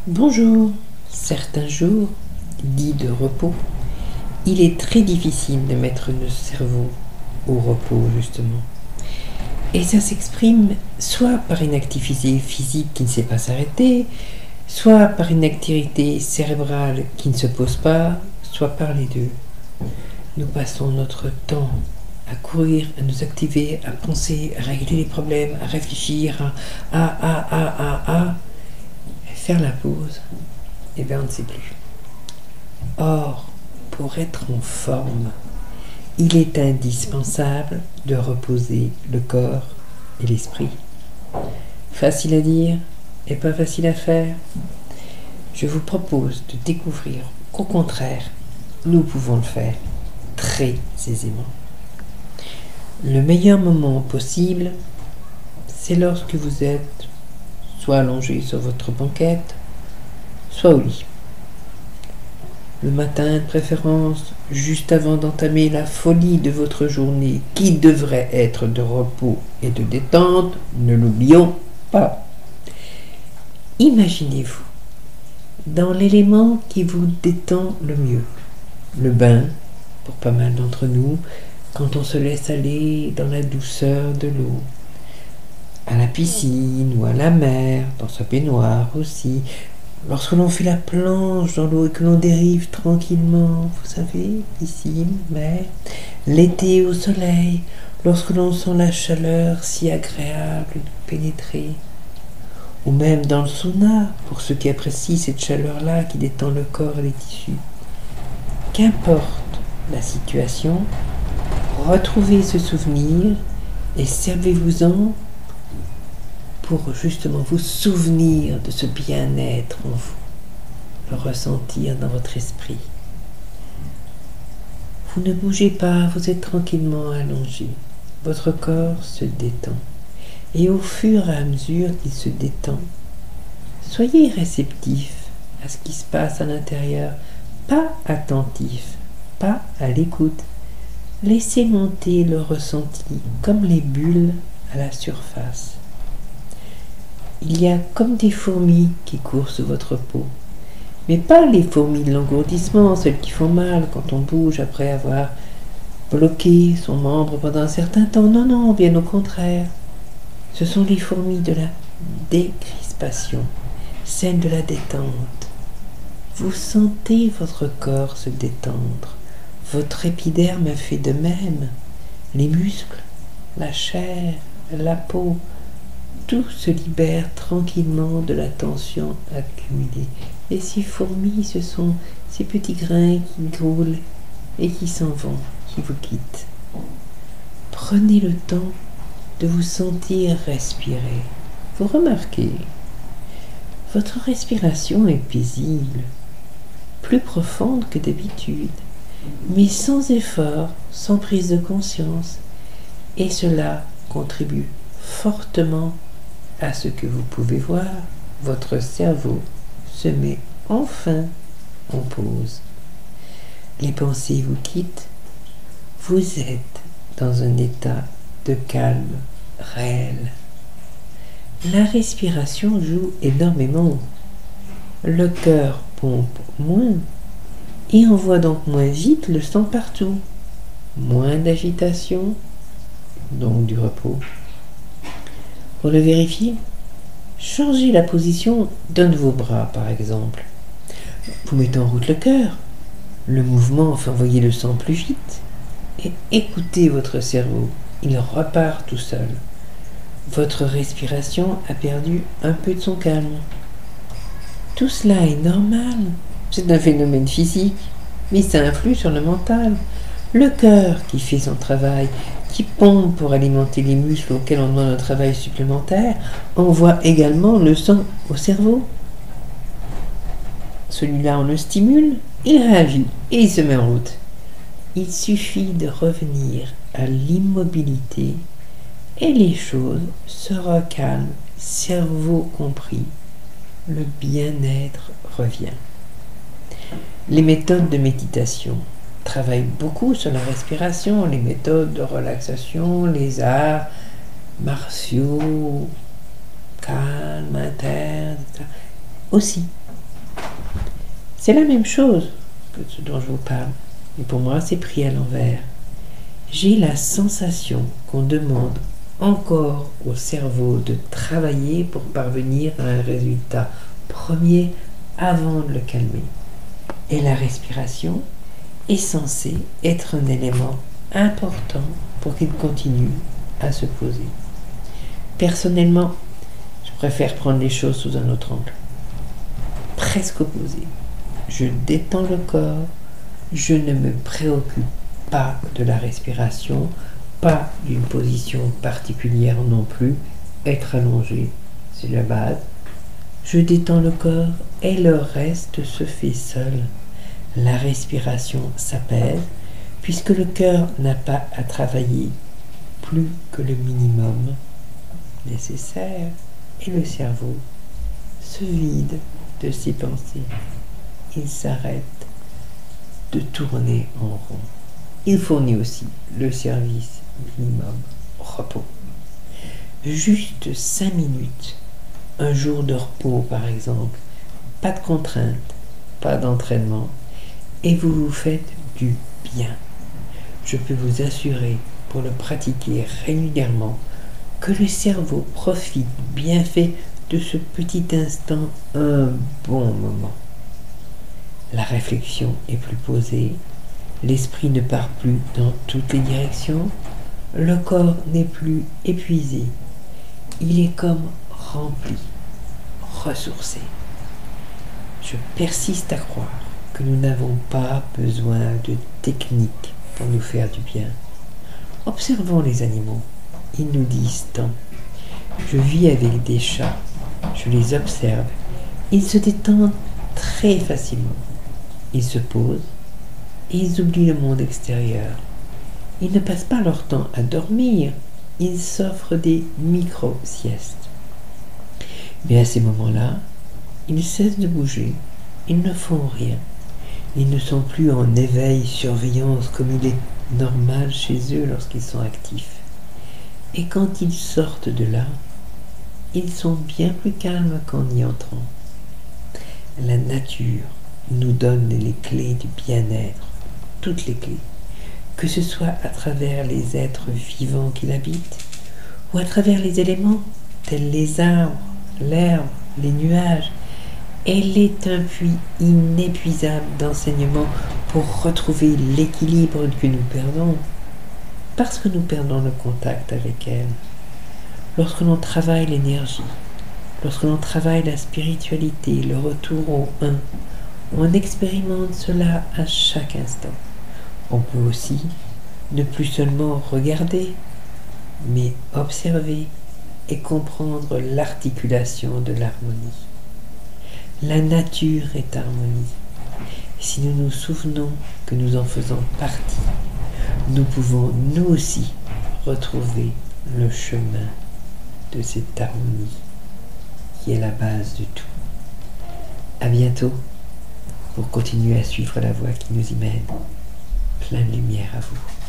Bonjour. Certains jours, dits de repos, il est très difficile de mettre le cerveau au repos, justement. Et ça s'exprime soit par une activité physique qui ne sait pas s'arrêter, soit par une activité cérébrale qui ne se pose pas, soit par les deux. Nous passons notre temps à courir, à nous activer, à penser, à régler les problèmes, à réfléchir, à faire la pause. Eh bien, on ne sait plus. Or, pour être en forme, il est indispensable de reposer le corps et l'esprit. Facile à dire et pas facile à faire. Je vous propose de découvrir qu'au contraire, nous pouvons le faire très aisément. Le meilleur moment possible, c'est lorsque vous êtes soit allongé sur votre banquette, soit au lit. Le matin de préférence, juste avant d'entamer la folie de votre journée qui devrait être de repos et de détente, ne l'oublions pas. Imaginez-vous dans l'élément qui vous détend le mieux. Le bain, pour pas mal d'entre nous, quand on se laisse aller dans la douceur de l'eau. À la piscine ou à la mer, dans sa baignoire aussi. Lorsque l'on fait la planche dans l'eau et que l'on dérive tranquillement, vous savez, piscine, mer, l'été au soleil, lorsque l'on sent la chaleur si agréable de pénétrer, ou même dans le sauna, pour ceux qui apprécient cette chaleur-là qui détend le corps et les tissus. Qu'importe la situation, retrouvez ce souvenir et servez-vous-en pour justement vous souvenir de ce bien-être en vous, le ressentir dans votre esprit. Vous ne bougez pas, vous êtes tranquillement allongé. Votre corps se détend. Et au fur et à mesure qu'il se détend, soyez réceptif à ce qui se passe à l'intérieur, pas attentif, pas à l'écoute. Laissez monter le ressenti comme les bulles à la surface. Il y a comme des fourmis qui courent sous votre peau. Mais pas les fourmis de l'engourdissement, celles qui font mal quand on bouge après avoir bloqué son membre pendant un certain temps. Non, non, bien au contraire. Ce sont les fourmis de la décrispation, celles de la détente. Vous sentez votre corps se détendre. Votre épiderme fait de même. Les muscles, la chair, la peau, tout se libère tranquillement de la tension accumulée. Et ces fourmis, ce sont ces petits grains qui groulent et qui s'en vont, qui vous quittent. Prenez le temps de vous sentir respirer. Vous remarquez, votre respiration est paisible, plus profonde que d'habitude, mais sans effort, sans prise de conscience. Et cela contribue fortement à ce que vous pouvez voir, votre cerveau se met enfin en pause. Les pensées vous quittent, vous êtes dans un état de calme réel. La respiration joue énormément. Le cœur pompe moins et envoie donc moins vite le sang partout. Moins d'agitation, donc du repos. Pour le vérifier, changez la position d'un de vos bras, par exemple. Vous mettez en route le cœur. Le mouvement fait envoyer le sang plus vite. Et écoutez votre cerveau. Il repart tout seul. Votre respiration a perdu un peu de son calme. Tout cela est normal. C'est un phénomène physique, mais ça influe sur le mental. Le cœur qui fait son travail, qui pompe pour alimenter les muscles auxquels on demande un travail supplémentaire, envoie également le sang au cerveau. Celui-là, on le stimule, il réagit et il se met en route. Il suffit de revenir à l'immobilité et les choses se recalment, cerveau compris. Le bien-être revient. Les méthodes de méditation travaillent beaucoup sur la respiration, les méthodes de relaxation, les arts martiaux, calme, interne, etc. Aussi, C'est la même chose que ce dont je vous parle, mais pour moi c'est pris à l'envers. J'ai la sensation qu'on demande encore au cerveau de travailler pour parvenir à un résultat premier avant de le calmer. Et la respiration est censée être un élément important pour qu'il continue à se poser. Personnellement, je préfère prendre les choses sous un autre angle, presque opposé. Je détends le corps, je ne me préoccupe pas de la respiration, pas d'une position particulière non plus. Être allongé, c'est la base. Je détends le corps et le reste se fait seul. La respiration s'apaise puisque le cœur n'a pas à travailler plus que le minimum nécessaire et le cerveau se vide de ses pensées. Il s'arrête de tourner en rond. Il fournit aussi le service minimum repos. Juste 5 minutes, un jour de repos par exemple, pas de contrainte, pas d'entraînement, et vous vous faites du bien. Je peux vous assurer, pour le pratiquer régulièrement, que le cerveau profite bien fait de ce petit instant un bon moment. La réflexion est plus posée, l'esprit ne part plus dans toutes les directions, le corps n'est plus épuisé, il est comme rempli, ressourcé. Je persiste à croire que nous n'avons pas besoin de techniques pour nous faire du bien. Observons les animaux, ils nous disent tant. Je vis avec des chats, je les observe, ils se détendent très facilement. Ils se posent et ils oublient le monde extérieur. Ils ne passent pas leur temps à dormir, ils s'offrent des micro-siestes. Mais à ces moments-là, ils cessent de bouger, ils ne font rien. Ils ne sont plus en éveil, surveillance comme il est normal chez eux lorsqu'ils sont actifs. Et quand ils sortent de là, ils sont bien plus calmes qu'en y entrant. La nature nous donne les clés du bien-être, toutes les clés, que ce soit à travers les êtres vivants qui l'habitent ou à travers les éléments tels les arbres, l'herbe, les nuages. Elle est un puits inépuisable d'enseignements pour retrouver l'équilibre que nous perdons, parce que nous perdons le contact avec elle. Lorsque l'on travaille l'énergie, lorsque l'on travaille la spiritualité, le retour au un, on expérimente cela à chaque instant. On peut aussi ne plus seulement regarder, mais observer et comprendre l'articulation de l'harmonie. La nature est harmonie. Si nous nous souvenons que nous en faisons partie, nous pouvons nous aussi retrouver le chemin de cette harmonie qui est la base de tout. À bientôt pour continuer à suivre la voie qui nous y mène. Plein de lumière à vous.